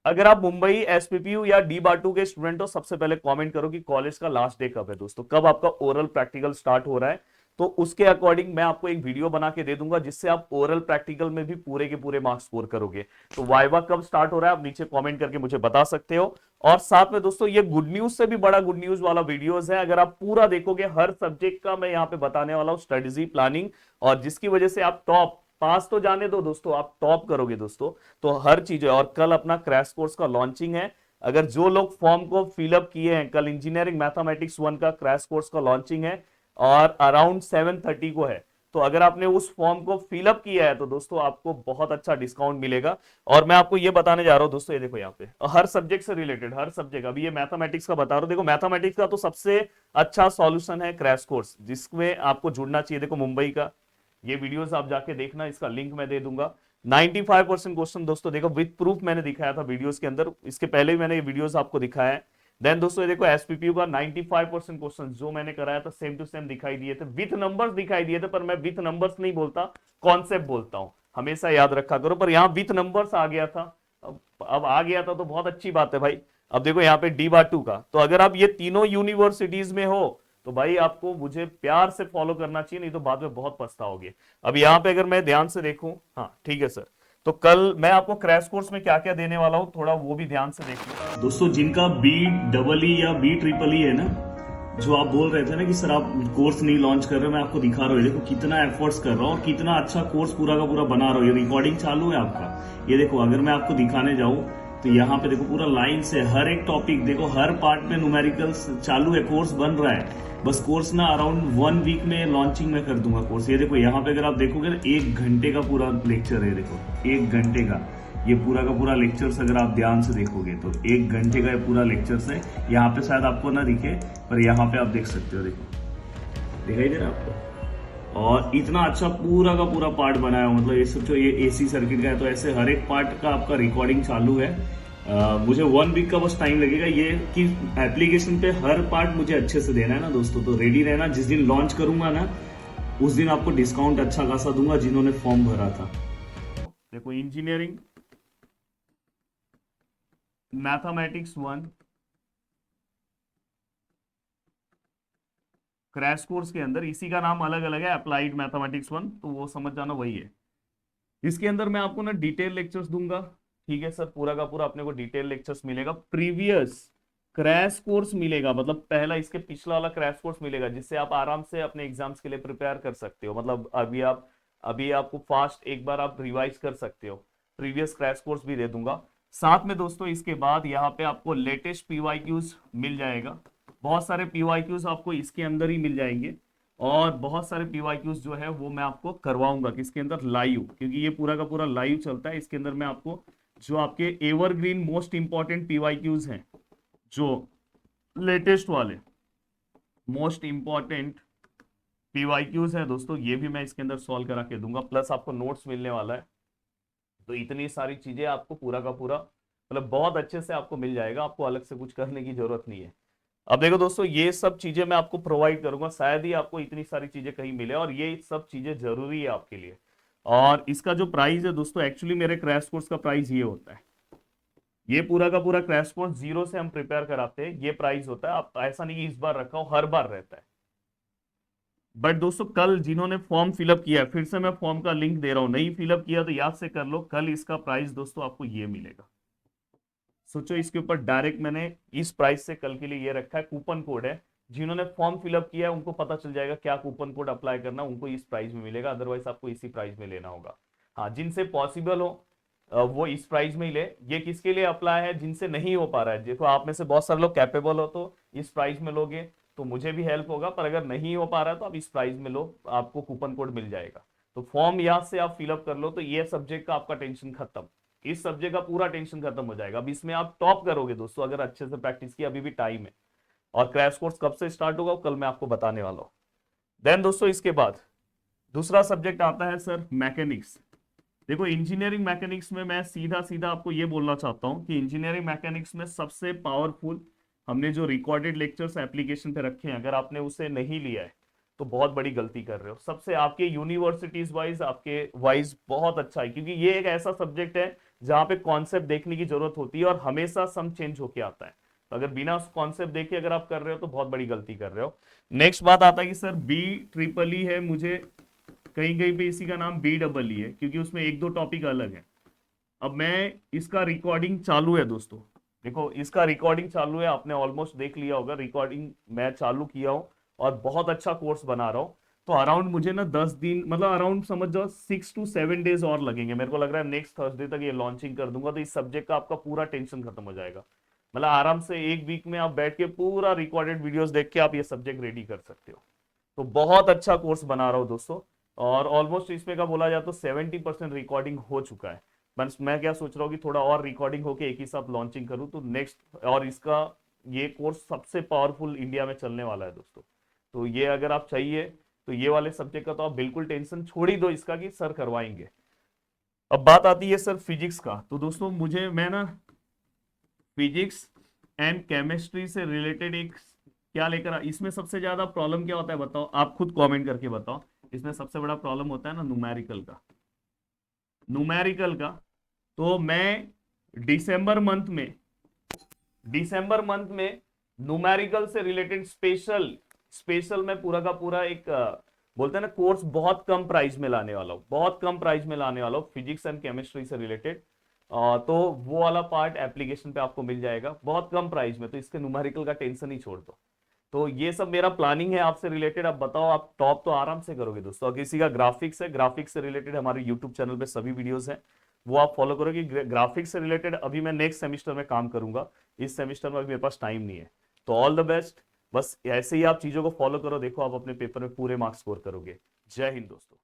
अगर आप मुंबई एसपीपीयू या डी बाटू के स्टूडेंट हो, सबसे पहले कमेंट करो कि कॉलेज का लास्ट डे कब है दोस्तों, कब आपका ओरल प्रैक्टिकल स्टार्ट हो रहा है। तो उसके अकॉर्डिंग मैं आपको एक वीडियो बना के दे दूंगा, जिससे आप ओरल प्रैक्टिकल में भी पूरे के पूरे मार्क्स स्कोर करोगे। तो वाइवा कब स्टार्ट हो रहा है आप नीचे कमेंट करके मुझे बता सकते हो। और साथ में दोस्तों, ये गुड न्यूज से भी बड़ा गुड न्यूज वाला वीडियोस है, अगर आप पूरा देखोगे हर सब्जेक्ट का मैं यहाँ पे बताने वाला हूँ स्ट्रेटेजी प्लानिंग, और जिसकी वजह से आप टॉप, पास तो जाने दो दोस्तों, आप टॉप करोगे दोस्तों। तो हर चीज है। और कल अपना क्रैश कोर्स का लॉन्चिंग है। अगर जो लोग फॉर्म को फिलअप किए हैं, कल इंजीनियरिंग मैथमेटिक्स 1 का क्रैश कोर्स का लॉन्चिंग है और अराउंड 7:30 को है। तो अगर आपने उस फॉर्म को फिलअप किया है तो दोस्तों आपको बहुत अच्छा डिस्काउंट मिलेगा। और मैं आपको ये बताने जा रहा हूं दोस्तों, ये देखो यहाँ पे हर सब्जेक्ट से रिलेटेड, हर सब्जेक्ट, अभी ये मैथमेटिक्स का बता रहा हूं, देखो मैथमेटिक्स का तो सबसे अच्छा सॉल्यूशन है क्रैश कोर्स, जिसमें आपको जुड़ना चाहिए। देखो मुंबई का ये वीडियोस आप जाके देखना, इसका लिंक मैं दे दूंगा। 95% क्वेश्चन दोस्तों देखो विद प्रूफ मैंने दिखाया था वीडियोस के अंदर, इसके पहले भी मैंने ये वीडियोस आपको दिखाया है। देन दोस्तों ये देखो एसपीपीयू का 95% क्वेश्चन जो मैंने कराया था सेम टू सेम दिखाई दिए थे, विथ नंबर्स दिखाई दिए थे, पर मैं विथ नंबर्स नहीं बोलता, कॉन्सेप्ट बोलता हूं, हमेशा याद रखा करो। पर यहाँ विथ नंबर्स आ गया था। अब आ गया था तो बहुत अच्छी बात है भाई। अब देखो यहाँ पे डी बार टू का, तो अगर आप ये तीनों यूनिवर्सिटीज में हो तो भाई आपको मुझे प्यार से फॉलो करना चाहिए, नहीं तो बाद में बहुत पछताओगे। अब यहाँ पे अगर मैं ध्यान से देखूं, हाँ ठीक है सर, तो कल मैं आपको क्रैश कोर्स में क्या क्या देने वाला हूं, थोड़ा वो भी ध्यान से देखिए दोस्तों। जिनका बी डबल ई या बी ट्रिपल ई है ना, जो आप बोल रहे थे ना कि सर आप कोर्स नहीं लॉन्च कर रहे, मैं आपको दिखा रहा हूँ, देखो कितना एफर्ट्स कर रहा हूँ और कितना अच्छा कोर्स पूरा का पूरा बना रहा हूँ। ये रिकॉर्डिंग चालू है आपका, ये देखो अगर मैं आपको दिखाने जाऊं तो यहाँ पे देखो पूरा लाइन से हर एक टॉपिक देखो, हर पार्ट में न्यूमेरिकल्स चालू है, कोर्स बन रहा है। बस कोर्स ना अराउंड 1 वीक में लॉन्चिंग में कर दूंगा कोर्स। ये देखो यहाँ पे अगर आप देखोगे ना 1 घंटे का पूरा लेक्चर है, देखो 1 घंटे का ये पूरा का पूरा लेक्चर्स, अगर आप ध्यान से देखोगे तो 1 घंटे का ये पूरा लेक्चर्स है। यहाँ पे शायद आपको ना दिखे, पर यहाँ पे आप देख सकते हो, देखो दिखाई दे रहा है आपको। और इतना अच्छा पूरा का पूरा पार्ट बनाया हो, मतलब ये सोचो ये एसी सर्किट का है, तो ऐसे हर एक पार्ट का आपका रिकॉर्डिंग चालू है। मुझे 1 वीक का बस टाइम लगेगा, ये कि एप्लीकेशन पे हर पार्ट मुझे अच्छे से देना है ना दोस्तों। तो रेडी रहना, जिस दिन लॉन्च करूंगा ना उस दिन आपको डिस्काउंट अच्छा खासा दूंगा जिन्होंने फॉर्म भरा था। देखो इंजीनियरिंग मैथमेटिक्स 1 क्रैश कोर्स के अंदर, इसी का नाम अलग अलग है, अप्लाइड मैथमेटिक्स 1, तो वो समझ जाना वही है। इसके अंदर मैं आपको ना डिटेल लेक्चर्स दूंगा, ठीक है सर, पूरा का पूरा अपने को डिटेल लेक्चर्स मिलेगा, प्रीवियस क्रैश कोर्स मिलेगा, मतलब पहला इसके पिछला वाला क्रैश कोर्स मिलेगा, जिससे आप आराम से अपने एग्जाम्स के लिए प्रिपेयर कर सकते हो। मतलब अभी आपको फास्ट एक बार आप रिवाइज कर सकते हो, प्रीवियस क्रैश कोर्स भी दे दूंगा। साथ में दोस्तों इसके बाद यहाँ पे आपको लेटेस्ट पीवाईक्यूज मिल जाएगा, बहुत सारे पीवाईक्यूज आपको इसके अंदर ही मिल जाएंगे। और बहुत सारे पीवाईक्यूज जो है वो मैं आपको करवाऊंगा किसके अंदर, लाइव, क्योंकि ये पूरा का पूरा लाइव चलता है। इसके अंदर मैं आपको जो आपके एवरग्रीन मोस्ट इंपॉर्टेंट पीवाईक्यूज हैं, जो लेटेस्ट वाले मोस्ट इंपॉर्टेंट पीवाईक्यूज हैं दोस्तों, ये भी मैं इसके अंदर सॉल्व करा के दूंगा, प्लस आपको नोट्स मिलने वाला है। तो इतनी सारी चीजें आपको पूरा का पूरा मतलब बहुत अच्छे से आपको मिल जाएगा, आपको अलग से कुछ करने की जरूरत नहीं है। अब देखो दोस्तों, ये सब चीजें मैं आपको प्रोवाइड करूंगा, शायद ही आपको इतनी सारी चीजें कहीं मिले, और ये सब चीजें जरूरी है आपके लिए। और इसका जो प्राइस है दोस्तों, एक्चुअली मेरे क्रैश कोर्स का प्राइस ये होता है, ये पूरा का पूरा क्रैश कोर्स जीरो से हम प्रिपेयर कराते हैं, ये प्राइस होता है। आप ऐसा नहीं कि इस बार रखा हो, हर बार रहता है। बट दोस्तों कल जिन्होंने फॉर्म फिलअप किया है, फिर से मैं फॉर्म का लिंक दे रहा हूं, नहीं फिलअप किया तो याद से कर लो, कल इसका प्राइस दोस्तों आपको ये मिलेगा। सोचो इसके ऊपर डायरेक्ट मैंने इस प्राइस से कल के लिए ये रखा है, कूपन कोड है, जिन्होंने फॉर्म फिलअप किया है उनको पता चल जाएगा क्या कूपन कोड अप्लाई करना, उनको इस प्राइस में मिलेगा, अदरवाइज आपको इसी प्राइस में लेना होगा। हाँ, जिनसे पॉसिबल हो वो इस प्राइस में ही ले। ये किसके लिए अप्लाई है, जिनसे नहीं हो पा रहा है, देखो आप में से बहुत सारे लोग कैपेबल हो तो इस प्राइस में लोगे तो मुझे भी हेल्प होगा, पर अगर नहीं हो पा रहा है तो आप इस प्राइस में लो, आपको कूपन कोड मिल जाएगा। तो फॉर्म यहाँ से आप फिलअप कर लो, तो ये सब्जेक्ट का आपका टेंशन खत्म, इस सब्जेक्ट का पूरा टेंशन खत्म हो जाएगा। अब इसमें आप टॉप करोगे दोस्तों, अगर अच्छे से प्रैक्टिस की, अभी भी टाइम है। और क्रैश कोर्स कब से स्टार्ट होगा कल मैं आपको बताने वाला हूं। देन दोस्तों इसके बाद दूसरा सब्जेक्ट आता है सर मैकेनिक्स। देखो इंजीनियरिंग मैकेनिक्स में मैं सीधा सीधा आपको ये बोलना चाहता हूं कि इंजीनियरिंग मैकेनिक्स में सबसे पावरफुल हमने जो रिकॉर्डेड लेक्चर्स एप्लीकेशन पे रखे हैं, अगर आपने उसे नहीं लिया है तो बहुत बड़ी गलती कर रहे हो। सबसे आपके यूनिवर्सिटीज वाइज, आपके वाइज बहुत अच्छा है, क्योंकि ये एक ऐसा सब्जेक्ट है जहां पे कॉन्सेप्ट देखने की जरूरत होती है और हमेशा सम चेंज होके आता है। तो अगर बिना उस कॉन्सेप्ट देखे अगर आप कर रहे हो तो बहुत बड़ी गलती कर रहे हो। नेक्स्ट बात आता है कि सर बी ट्रिपल ई है, मुझे कहीं कहीं पे इसी का नाम बी डबल ई है, क्योंकि उसमें एक दो टॉपिक अलग है। अब मैं इसका रिकॉर्डिंग चालू है दोस्तों, देखो इसका रिकॉर्डिंग चालू है, आपने ऑलमोस्ट देख लिया होगा, रिकॉर्डिंग मैं चालू किया हूं और बहुत अच्छा कोर्स बना रहा हूं। तो अराउंड मुझे ना 10 दिन, मतलब अराउंड समझ जाओ 6 to 7 डेज और लगेंगे। मेरे को लग रहा है नेक्स्ट थर्सडे तक ये लॉन्चिंग कर दूंगा, तो इस सब्जेक्ट का आपका पूरा टेंशन खत्म हो जाएगा। मतलब आराम से एक वीक में आप बैठ के पूरा रिकॉर्डेड वीडियोस देख के आप ये सब्जेक्ट रेडी कर सकते हो। तो बहुत अच्छा कोर्स बना रहा हूँ दोस्तों। और ऑलमोस्ट इसमें का बोला जाए तो 70% रिकॉर्डिंग हो चुका है। बस मैं क्या सोच रहा हूँ कि थोड़ा और रिकॉर्डिंग होके एक ही साथ लॉन्चिंग करूँ तो नेक्स्ट, और इसका ये कोर्स सबसे पावरफुल इंडिया में चलने वाला है दोस्तों। तो ये अगर आप चाहिए तो ये वाले सब्जेक्ट का तो आप बिल्कुल टेंशन छोड़ ही दो इसका कि सर करवाएंगे। अब बात आती है सर फिजिक्स का, तो दोस्तों मुझे मैं ना फिजिक्स एंड केमिस्ट्री से रिलेटेड एक क्या लेकर इसमें सबसे ज्यादा प्रॉब्लम क्या होता है बताओ, आप खुद कमेंट करके बताओ। इसमें सबसे बड़ा प्रॉब्लम होता है ना न्यूमेरिकल का, न्यूमेरिकल का। तो मैं दिसंबर मंथ में दिसंबर मंथ में न्यूमेरिकल से रिलेटेड स्पेशल स्पेशल मैं पूरा का पूरा एक बोलते हैं ना कोर्स बहुत कम प्राइस में लाने वाला हूँ, बहुत कम प्राइस में लाने वाला हूँ फिजिक्स एंड केमिस्ट्री से रिलेटेड। तो वो वाला पार्ट एप्लीकेशन पे आपको मिल जाएगा बहुत कम प्राइस में, तो इसके न्यूमेरिकल का टेंशन ही छोड़ दो। तो ये सब मेरा प्लानिंग है आपसे रिलेटेड। आप बताओ, आप टॉप तो आराम से करोगे दोस्तों। और किसी का ग्राफिक्स है, ग्राफिक्स से रिलेटेड हमारे यूट्यूब चैनल पे सभी वीडियोस हैं, वो आप फॉलो करो कि ग्राफिक्स से रिलेटेड अभी मैं नेक्स्ट सेमिस्टर में काम करूंगा, इस सेमिस्टर में अभी मेरे पास टाइम नहीं है। तो ऑल द बेस्ट, बस ऐसे ही आप चीजों को फॉलो करो, देखो आप अपने पेपर में पूरे मार्क्स स्कोर करोगे। जय हिंद दोस्तों।